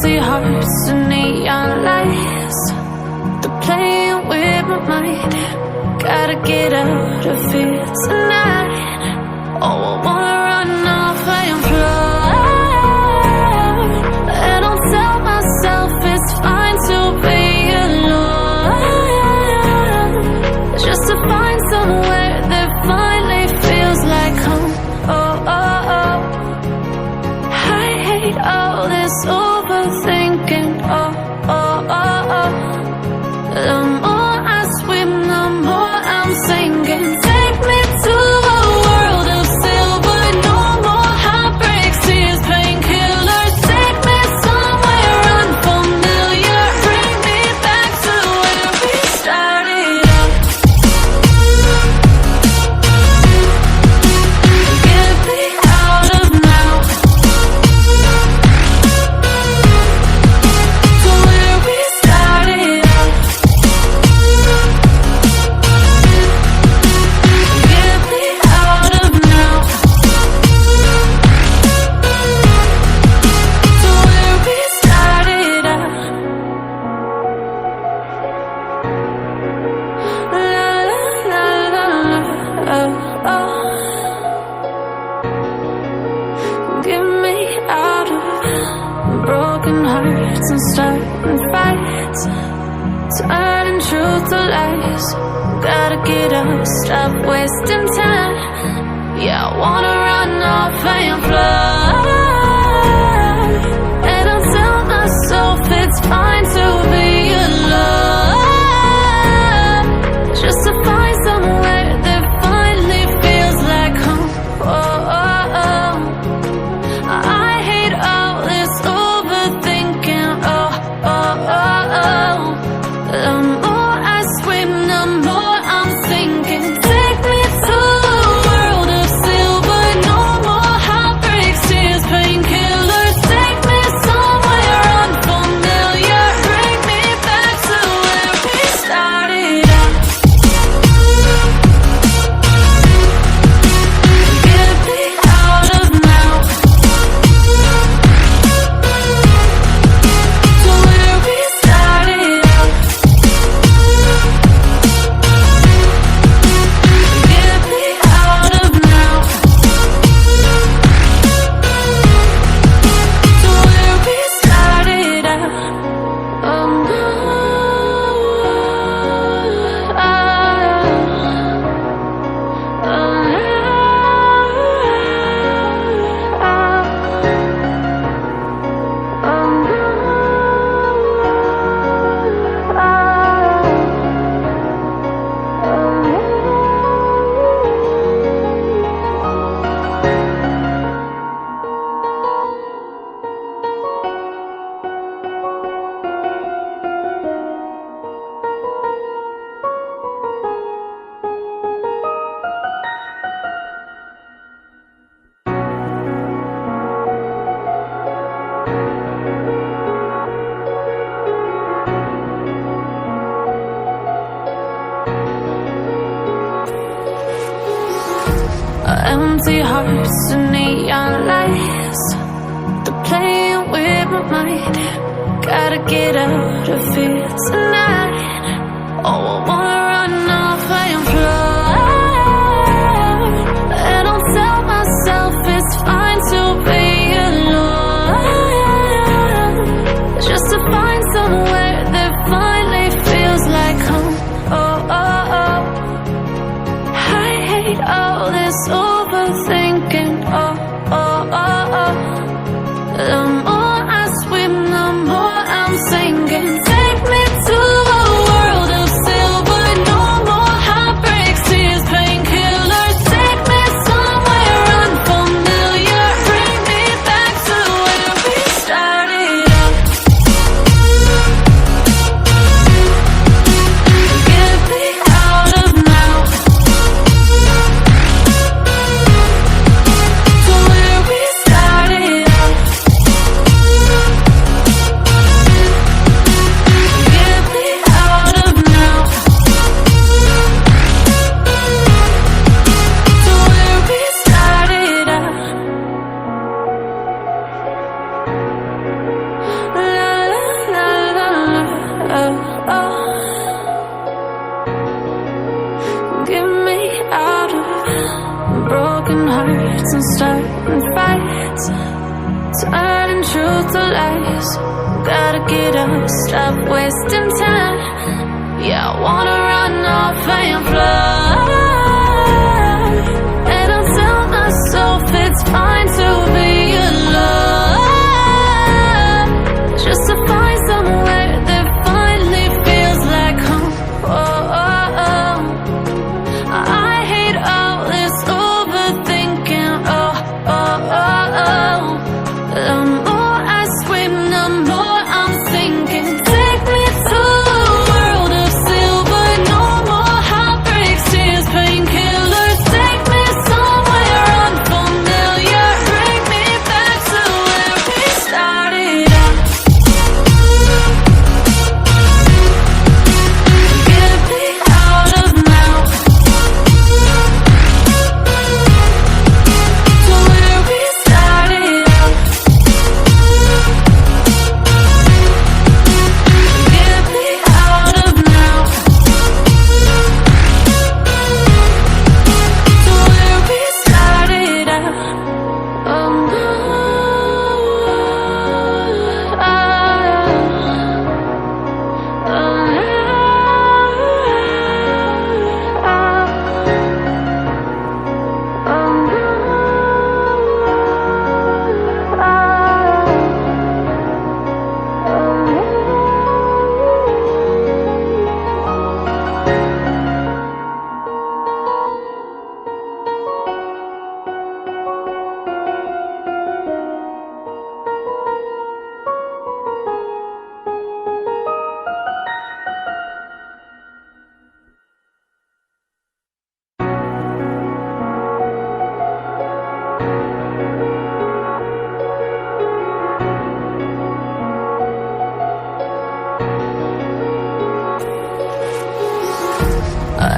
Empty hearts and neon lights, they're playing with my mind. Gotta get out of here tonight. Oh, I wanna run off and fly, and I'll tell myself it's fine to be alone, just to find somewhere that finally feels like home. Oh, oh, oh, I hate all this overthinking. Oh, oh, oh, oh, the more I swim, the more I'm sinking. Take me to a world of silver, no more heartbreaks, tears, painkillers. Take me somewhere unfamiliar, bring me back to where we started out. Get me out of now, to where we started out. Get me out of now, to where we started out. La la la la, oh, oh. Get me out of broken hearts and starting fights, turning truth to lies. Gotta get up, stop wasting time. Yeah, I wanna run off and fly, and I'll tell myself it's fine to be alone, just to find somewhere that finally feels like home. Oh, oh, oh, I hate all this overthinking. Oh, oh, oh, oh, the more I swim, the more I'm sinking. Take me to a world of silver, no more heartbreaks, tears, painkillers. Take me somewhere unfamiliar, bring me back to where we started out. Get me out of now, to where we started out. Get me out of now, to where we started out. Oh, no. Empty hearts and neon lights, they're playing with my mind. Gotta get out of here tonight. Oh, I wanna run off and fly, and I'll tell myself it's fine to be alone, just to find somewhere that finally feels like home. Oh, oh, oh, I hate all this overthinking. Oh, oh, oh, oh, the more I swim, the more I'm sinking. Take me to a world of silver, fights and starting fights, turning truth to lies. Gotta get up, stop wasting time. Yeah, I wanna run off and fly. And I'll tell myself it's fine to be alone, just to find somewhere that finally feels like home. Oh, oh, oh. I hate all this overthinking. Oh, oh, oh, oh. The more I swim, the more I'm sinking. Take me to a world of silver, no more heartbreaks, tears, painkillers. Take me somewhere unfamiliar, bring me back to where we started out. Get me out of now, to where we started out. Get me out of now, to where we started out. Oh no,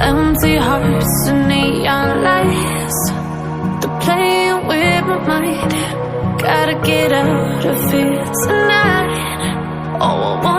empty hearts and neon lights, they're playing with my mind. Gotta get out of here tonight. Oh, I want